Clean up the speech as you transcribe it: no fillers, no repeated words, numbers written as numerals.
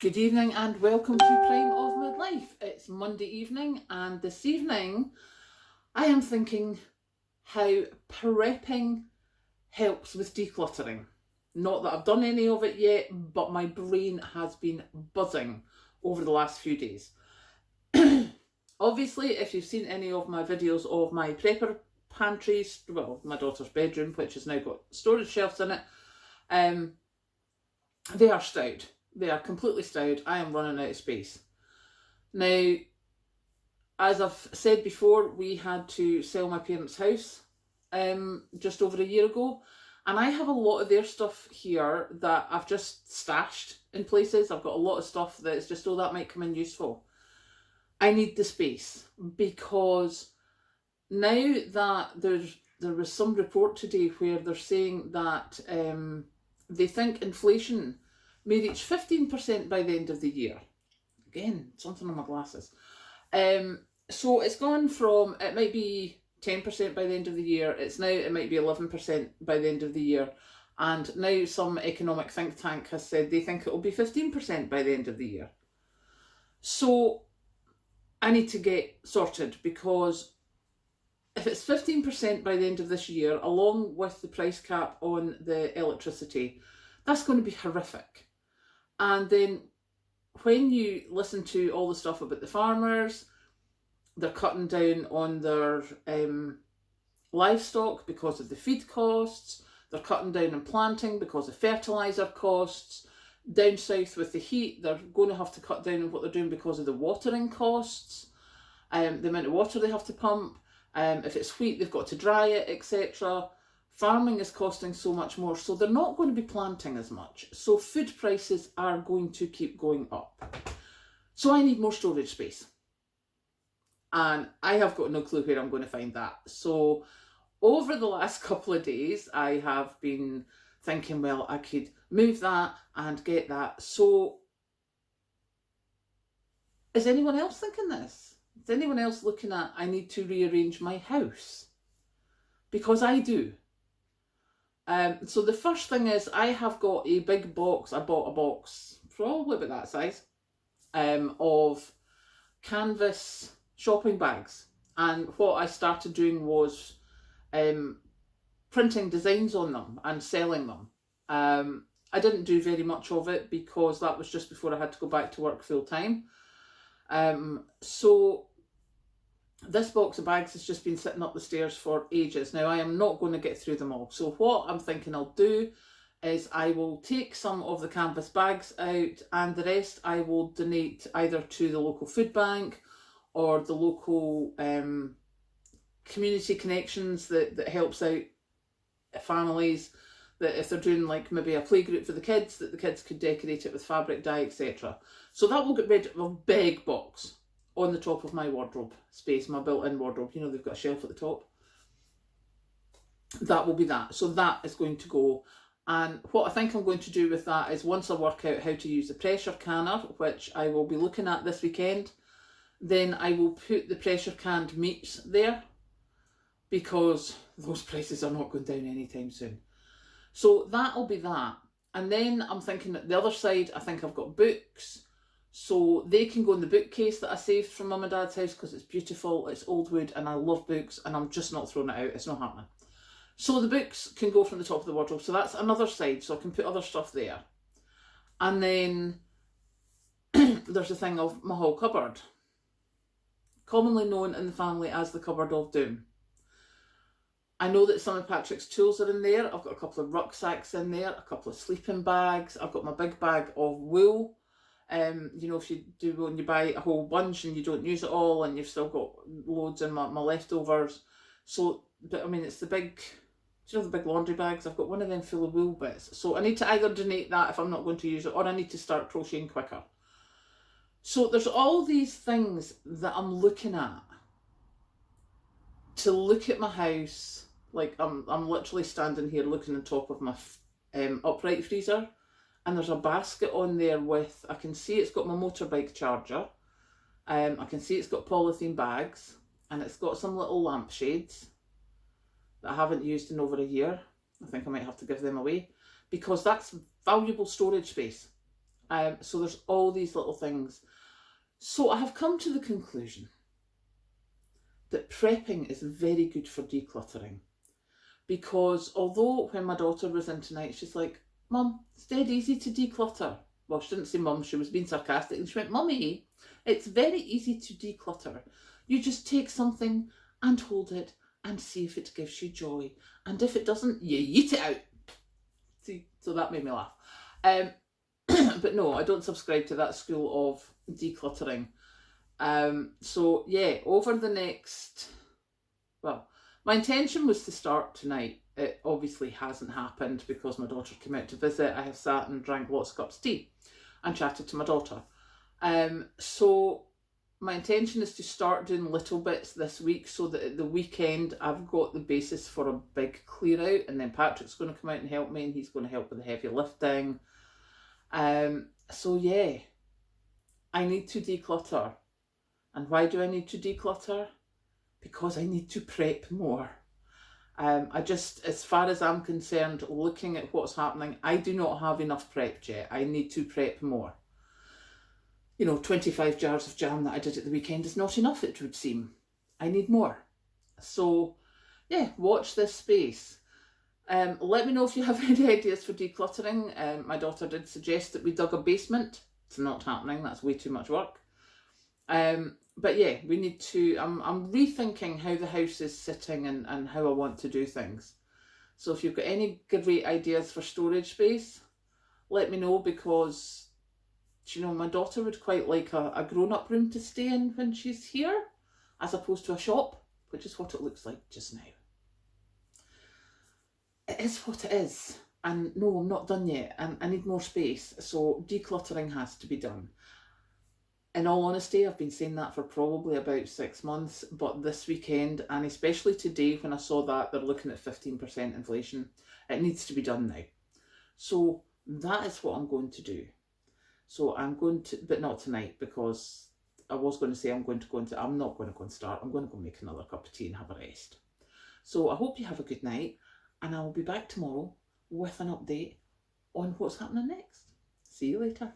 Good evening and welcome to Prime of Midlife. It's Monday evening and this evening I am thinking how prepping helps with decluttering. Not that I've done any of it yet, but my brain has been buzzing over the last few days. Obviously, if you've seen any of my videos of my prepper pantries, well, my daughter's bedroom, which has now got storage shelves in it, they are stowed. They are completely stowed. I am running out of space. Now, as I've said before, we had to sell my parents' house just over a year ago. And I have a lot of their stuff here that I've just stashed in places. I've got a lot of stuff that's just, oh, that might come in useful. I need the space because now that there was some report today where they're saying that they think inflation may reach 15% by the end of the year. Again, something on my glasses. So it's gone from, it might be 10% by the end of the year, it might be 11% by the end of the year. And now some economic think tank has said they think it will be 15% by the end of the year. So I need to get sorted because if it's 15% by the end of this year, along with the price cap on the electricity, that's going to be horrific. And then when you listen to all the stuff about the farmers, they're cutting down on their livestock because of the feed costs, they're cutting down on planting because of fertiliser costs. Down south with the heat, they're going to have to cut down on what they're doing because of the watering costs, the amount of water they have to pump. If it's wheat, they've got to dry it, etc. Farming is costing so much more, so they're not going to be planting as much. So food prices are going to keep going up. So I need more storage space. And I have got no clue where I'm going to find that. So over the last couple of days, I have been thinking, well, I could move that and get that. So is anyone else thinking this? Is anyone else looking at, I need to rearrange my house? Because I do. So the first thing is I have got a big box. I bought a box probably about that size of canvas shopping bags, and what I started doing was printing designs on them and selling them. I didn't do very much of it because that was just before I had to go back to work full time. So this box of bags has just been sitting up the stairs for ages. Now, I am not going to get through them all. So what I'm thinking I'll do is I will take some of the canvas bags out and the rest I will donate either to the local food bank or the local community connections that helps out families, that if they're doing like maybe a playgroup for the kids, that the kids could decorate it with fabric dye, etc. So that will get rid of a big box on the top of my wardrobe space, my built-in wardrobe. You know, they've got a shelf at the top. That will be that. So that is going to go. And what I think I'm going to do with that is once I work out how to use the pressure canner, which I will be looking at this weekend, then I will put the pressure canned meats there because those prices are not going down anytime soon. So that'll be that. And then I'm thinking at the other side, I think I've got books. So they can go in the bookcase that I saved from Mum and Dad's house because it's beautiful, it's old wood, and I love books, and I'm just not throwing it out, it's not happening. So the books can go from the top of the wardrobe, so that's another side, so I can put other stuff there. And then there's the thing of my hall cupboard, commonly known in the family as the cupboard of doom. I know that some of Patrick's tools are in there. I've got a couple of rucksacks in there, a couple of sleeping bags, I've got my big bag of wool. You know, if you do when you buy a whole bunch and you don't use it all and you've still got loads in my leftovers. So, but I mean, it's the big, do you know the big laundry bags? I've got one of them full of wool bits. So I need to either donate that if I'm not going to use it, or I need to start crocheting quicker. So there's all these things that I'm looking at to look at my house. Like I'm literally standing here looking on top of my upright freezer. And there's a basket on there with, I can see it's got my motorbike charger. I can see it's got polythene bags. And it's got some little lampshades that I haven't used in over a year. I think I might have to give them away. Because that's valuable storage space. So there's all these little things. So I have come to the conclusion that prepping is very good for decluttering, because although when my daughter was in tonight, she's like, Mum, it's dead easy to declutter. Well, she didn't say mum, she was being sarcastic, and she went, Mummy, it's very easy to declutter. You just take something and hold it and see if it gives you joy. And if it doesn't, you eat it out. See, so that made me laugh. But no, I don't subscribe to that school of decluttering. So yeah, over the next, well, my intention was to start tonight. It obviously hasn't happened because my daughter came out to visit. I have sat and drank lots of cups of tea and chatted to my daughter. So my intention is to start doing little bits this week so that at the weekend I've got the basis for a big clear out, and then Patrick's going to come out and help me, and he's going to help with the heavy lifting. So yeah, I need to declutter. And why do I need to declutter? Because I need to prep more. I just, as far as I'm concerned, looking at what's happening, I do not have enough prepped yet. I need to prep more. 25 jars of jam that I did at the weekend is not enough, it would seem. I need more. So, yeah, watch this space. Let me know if you have any ideas for decluttering. My daughter did suggest that we dug a basement. It's not happening, that's way too much work. But yeah, we need to, I'm rethinking how the house is sitting and how I want to do things. So if you've got any great ideas for storage space, let me know, because, my daughter would quite like a grown-up room to stay in when she's here, as opposed to a shop, which is what it looks like just now. It is what it is. And no, I'm not done yet, and I need more space. So decluttering has to be done. In all honesty, I've been saying that for probably about 6 months, but this weekend, and especially today when I saw that they're looking at 15% inflation, it needs to be done now. So that is what I'm going to do. So I'm going to, but not tonight, because I was going to say I'm not going to go and start. I'm going to go make another cup of tea and have a rest. So I hope you have a good night, and I will be back tomorrow with an update on what's happening next. See you later.